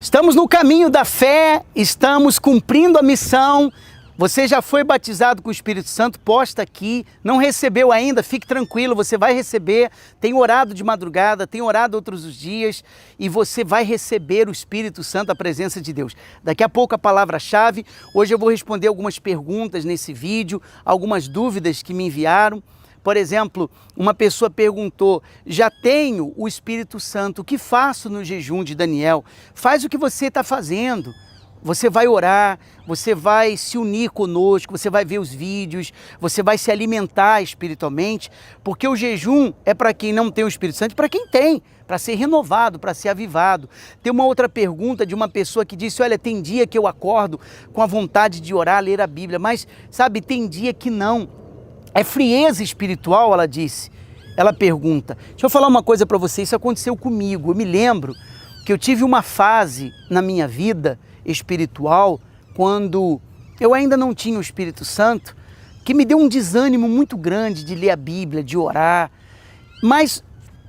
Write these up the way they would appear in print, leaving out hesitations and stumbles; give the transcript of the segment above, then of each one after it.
Estamos no caminho da fé, estamos cumprindo a missão. Você já foi batizado com o Espírito Santo, posta aqui, não recebeu ainda, fique tranquilo, você vai receber. Tem orado de madrugada, tem orado outros os dias e você vai receber o Espírito Santo, a presença de Deus. Daqui a pouco a palavra-chave, hoje eu vou responder algumas perguntas nesse vídeo, algumas dúvidas que me enviaram. Por exemplo, uma pessoa perguntou, já tenho o Espírito Santo, o que faço no jejum de Daniel? Faz o que você está fazendo. Você vai orar, você vai se unir conosco, você vai ver os vídeos, você vai se alimentar espiritualmente, porque o jejum é para quem não tem o Espírito Santo, para quem tem, para ser renovado, para ser avivado. Tem uma outra pergunta de uma pessoa que disse, olha, tem dia que eu acordo com a vontade de orar, ler a Bíblia, mas sabe, tem dia que não. É frieza espiritual, ela disse. Ela pergunta. Deixa eu falar uma coisa para você, isso aconteceu comigo. Eu me lembro que eu tive uma fase na minha vida espiritual, quando eu ainda não tinha o Espírito Santo, que me deu um desânimo muito grande de ler a Bíblia, de orar. Mas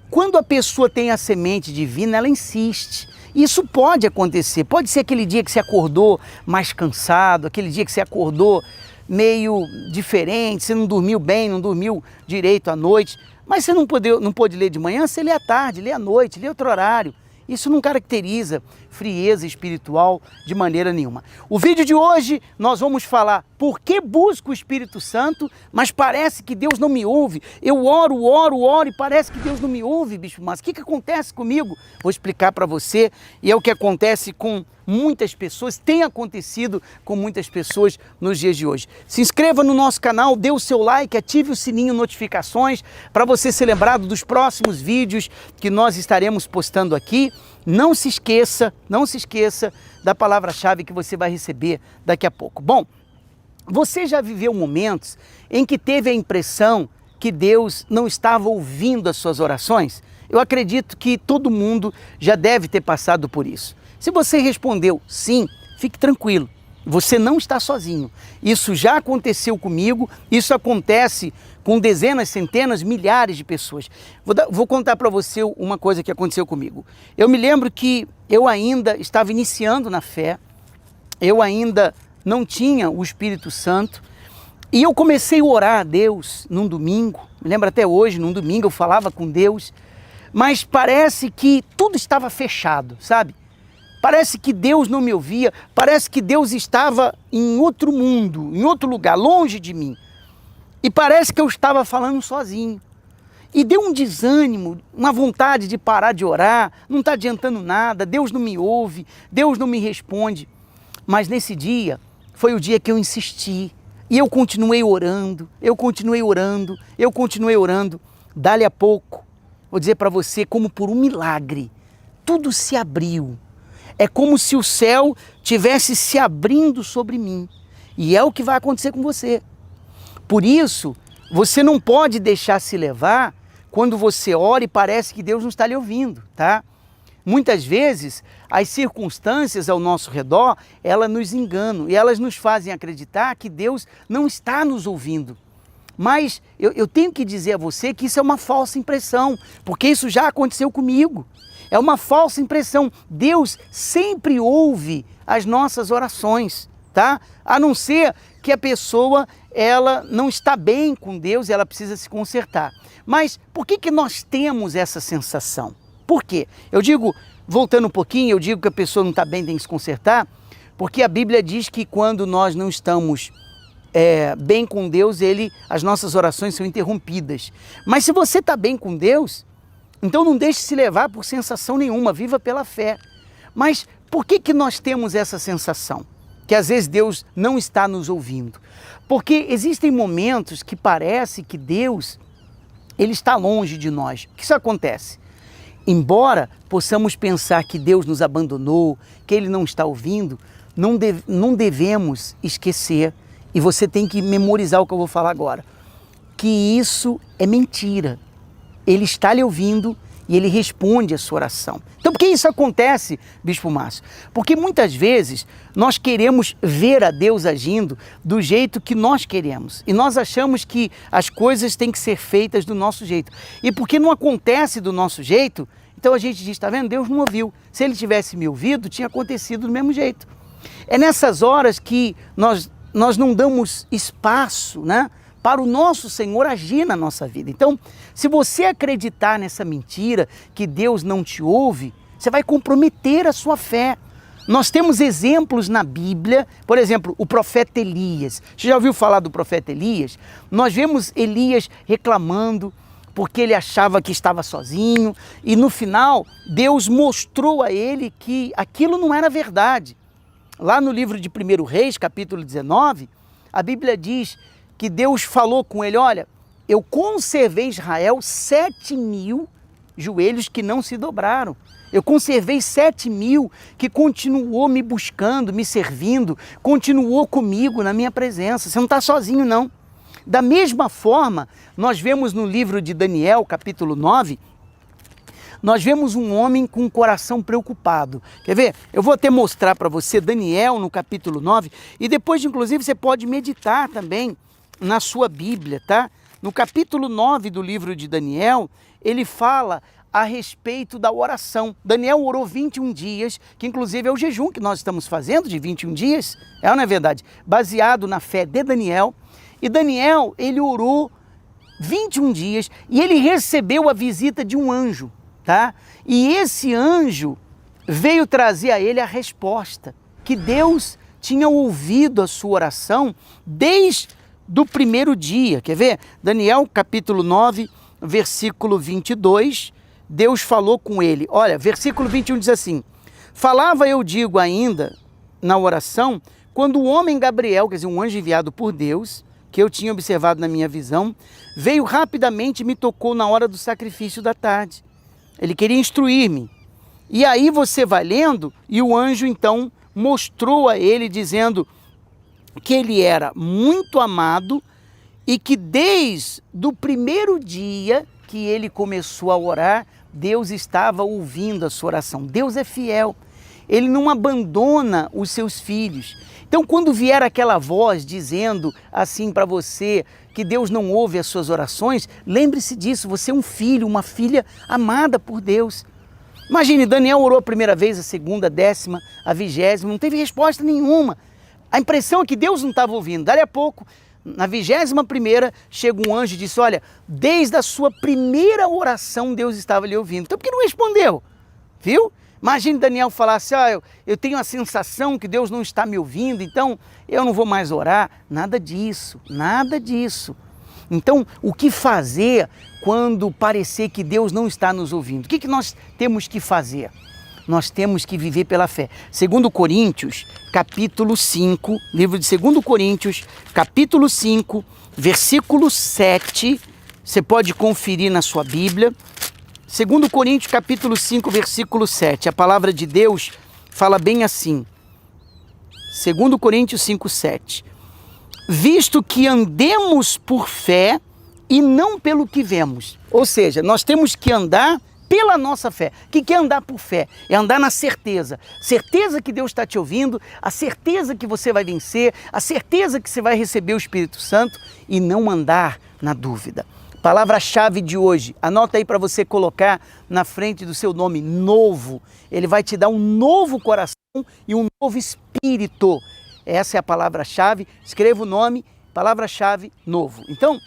quando a pessoa tem a semente divina, ela insiste. Isso pode acontecer. Pode ser aquele dia que você acordou mais cansado, aquele dia que você acordou meio diferente, você não dormiu bem, não dormiu direito à noite, mas você não pôde ler de manhã, você lê à tarde, lê à noite, lê outro horário. Isso não caracteriza frieza espiritual de maneira nenhuma. O vídeo de hoje nós vamos falar por que busco o Espírito Santo, mas parece que Deus não me ouve. Eu oro e parece que Deus não me ouve, Bispo Márcio. O que acontece comigo? Vou explicar para você, e é o que acontece com muitas pessoas, tem acontecido com muitas pessoas nos dias de hoje. Se inscreva no nosso canal, dê o seu like, ative o sininho notificações para você ser lembrado dos próximos vídeos que nós estaremos postando aqui. Não se esqueça da palavra-chave que você vai receber daqui a pouco. Bom, você já viveu momentos em que teve a impressão que Deus não estava ouvindo as suas orações? Eu acredito que todo mundo já deve ter passado por isso. Se você respondeu sim, fique tranquilo, você não está sozinho. Isso já aconteceu comigo, isso acontece com dezenas, centenas, milhares de pessoas. Vou contar para você uma coisa que aconteceu comigo. Eu me lembro que eu ainda estava iniciando na fé, eu ainda não tinha o Espírito Santo, e eu comecei a orar a Deus num domingo, me lembro até hoje, num domingo eu falava com Deus, mas parece que tudo estava fechado, sabe? Parece que Deus não me ouvia, parece que Deus estava em outro mundo, em outro lugar, longe de mim. E parece que eu estava falando sozinho. E deu um desânimo, uma vontade de parar de orar, não está adiantando nada, Deus não me ouve, Deus não me responde. Mas nesse dia, foi o dia que eu insisti, e eu continuei orando. Dali a pouco, vou dizer para você, como por um milagre, tudo se abriu. É como se o céu tivesse se abrindo sobre mim. E é o que vai acontecer com você. Por isso, você não pode deixar se levar quando você ora e parece que Deus não está lhe ouvindo, tá? Muitas vezes, as circunstâncias ao nosso redor, elas nos enganam e elas nos fazem acreditar que Deus não está nos ouvindo. Mas eu tenho que dizer a você que isso é uma falsa impressão, porque isso já aconteceu comigo. É uma falsa impressão. Deus sempre ouve as nossas orações, tá? A não ser que a pessoa, ela não está bem com Deus e ela precisa se consertar. Mas por que nós temos essa sensação? Por quê? Eu digo, voltando um pouquinho, eu digo que a pessoa não está bem, tem que se consertar, porque a Bíblia diz que quando nós não estamos bem com Deus, as nossas orações são interrompidas. Mas se você está bem com Deus, então não deixe se levar por sensação nenhuma, viva pela fé. Mas por que nós temos essa sensação? Que às vezes Deus não está nos ouvindo. Porque existem momentos que parece que Deus, Ele está longe de nós. O que isso acontece? Embora possamos pensar que Deus nos abandonou, que Ele não está ouvindo, não devemos esquecer, e você tem que memorizar o que eu vou falar agora, que isso é mentira. Ele está lhe ouvindo e Ele responde a sua oração. Então, por que isso acontece, Bispo Márcio? Porque muitas vezes nós queremos ver a Deus agindo do jeito que nós queremos. E nós achamos que as coisas têm que ser feitas do nosso jeito. E porque não acontece do nosso jeito, Então a gente diz, está vendo? Deus não ouviu. Se ele tivesse me ouvido, tinha acontecido do mesmo jeito. É nessas horas que nós não damos espaço, né, para o nosso Senhor agir na nossa vida. Então, se você acreditar nessa mentira, que Deus não te ouve, você vai comprometer a sua fé. Nós temos exemplos na Bíblia, por exemplo, o profeta Elias. Você já ouviu falar do profeta Elias? Nós vemos Elias reclamando, porque ele achava que estava sozinho, e no final Deus mostrou a ele que aquilo não era verdade. Lá no livro de 1 Reis, capítulo 19, a Bíblia diz que Deus falou com ele, olha, eu conservei Israel 7.000 joelhos que não se dobraram. Eu conservei 7.000 que continuou me buscando, me servindo, continuou comigo na minha presença. Você não está sozinho, não. Da mesma forma, nós vemos no livro de Daniel, capítulo 9, nós vemos um homem com um coração preocupado. Quer ver? Eu vou até mostrar para você Daniel no capítulo 9 e depois, inclusive, você pode meditar também na sua Bíblia, tá? No capítulo 9 do livro de Daniel, ele fala a respeito da oração. Daniel orou 21 dias, que inclusive é o jejum que nós estamos fazendo de 21 dias, é ou não é verdade? Baseado na fé de Daniel. E Daniel, ele orou 21 dias e ele recebeu a visita de um anjo, tá? E esse anjo veio trazer a ele a resposta, que Deus tinha ouvido a sua oração desde o primeiro dia. Quer ver? Daniel, capítulo 9, versículo 22, Deus falou com ele. Olha, versículo 21 diz assim, falava eu digo ainda na oração, quando o homem Gabriel, quer dizer, um anjo enviado por Deus, que eu tinha observado na minha visão, veio rapidamente e me tocou na hora do sacrifício da tarde. Ele queria instruir-me. E aí você vai lendo e o anjo então mostrou a ele dizendo que ele era muito amado e que desde o primeiro dia que ele começou a orar, Deus estava ouvindo a sua oração. Deus é fiel. Ele não abandona os seus filhos. Então, quando vier aquela voz dizendo assim para você que Deus não ouve as suas orações, lembre-se disso, você é um filho, uma filha amada por Deus. Imagine, Daniel orou a primeira vez, a segunda, a 10ª, a 20ª, não teve resposta nenhuma. A impressão é que Deus não estava ouvindo. Dali a pouco, na 21ª, chega um anjo e disse, olha, desde a sua primeira oração Deus estava lhe ouvindo. Então, por que não respondeu? Viu? Imagine Daniel falasse, eu tenho a sensação que Deus não está me ouvindo, então eu não vou mais orar. Nada disso, nada disso. Então, o que fazer quando parecer que Deus não está nos ouvindo? O que nós temos que fazer? Nós temos que viver pela fé. 2 Coríntios, capítulo 5, livro de 2 Coríntios, capítulo 5, versículo 7, você pode conferir na sua Bíblia. 2 Coríntios, capítulo 5, versículo 7, a palavra de Deus fala bem assim, 2 Coríntios 5, 7, visto que andemos por fé e não pelo que vemos, ou seja, nós temos que andar pela nossa fé. O que é andar por fé? É andar na certeza, certeza que Deus está te ouvindo, a certeza que você vai vencer, a certeza que você vai receber o Espírito Santo e não andar na dúvida. Palavra-chave de hoje, anota aí para você colocar na frente do seu nome, novo. Ele vai te dar um novo coração e um novo espírito. Essa é a palavra-chave, escreva o nome, palavra-chave, novo. Então, o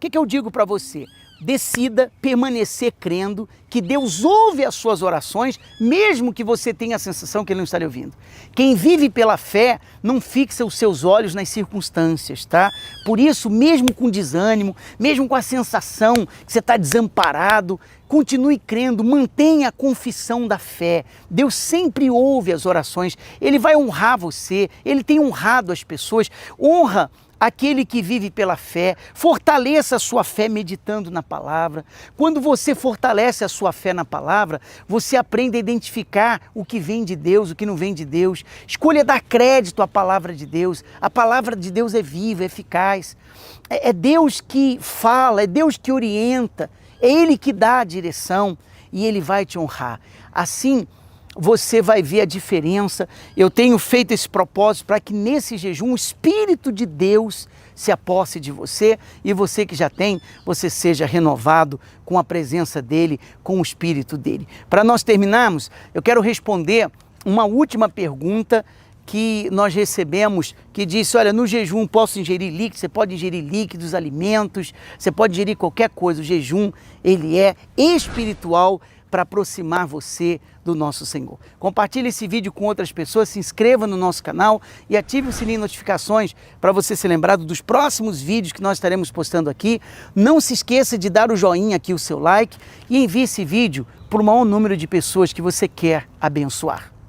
que eu digo para você? Decida permanecer crendo que Deus ouve as suas orações, mesmo que você tenha a sensação que Ele não está lhe ouvindo. Quem vive pela fé não fixa os seus olhos nas circunstâncias, tá? Por isso, mesmo com desânimo, mesmo com a sensação que você está desamparado, continue crendo, mantenha a confissão da fé. Deus sempre ouve as orações, Ele vai honrar você, Ele tem honrado as pessoas, honra aquele que vive pela fé, fortaleça a sua fé meditando na palavra. Quando você fortalece a sua fé na palavra, você aprende a identificar o que vem de Deus, o que não vem de Deus. Escolha dar crédito à palavra de Deus. A palavra de Deus é viva, é eficaz. É Deus que fala, é Deus que orienta, é Ele que dá a direção e Ele vai te honrar. Assim, você vai ver a diferença. Eu tenho feito esse propósito para que nesse jejum o Espírito de Deus se aposse de você e você que já tem, você seja renovado com a presença dele, com o Espírito dele. Para nós terminarmos, eu quero responder uma última pergunta que nós recebemos, que disse, olha, no jejum posso ingerir líquidos? Você pode ingerir líquidos, alimentos, você pode ingerir qualquer coisa. O jejum, ele é espiritual para aproximar você do nosso Senhor. Compartilhe esse vídeo com outras pessoas, se inscreva no nosso canal e ative o sininho de notificações para você ser lembrado dos próximos vídeos que nós estaremos postando aqui. Não se esqueça de dar o joinha aqui, o seu like, e envie esse vídeo para o maior número de pessoas que você quer abençoar.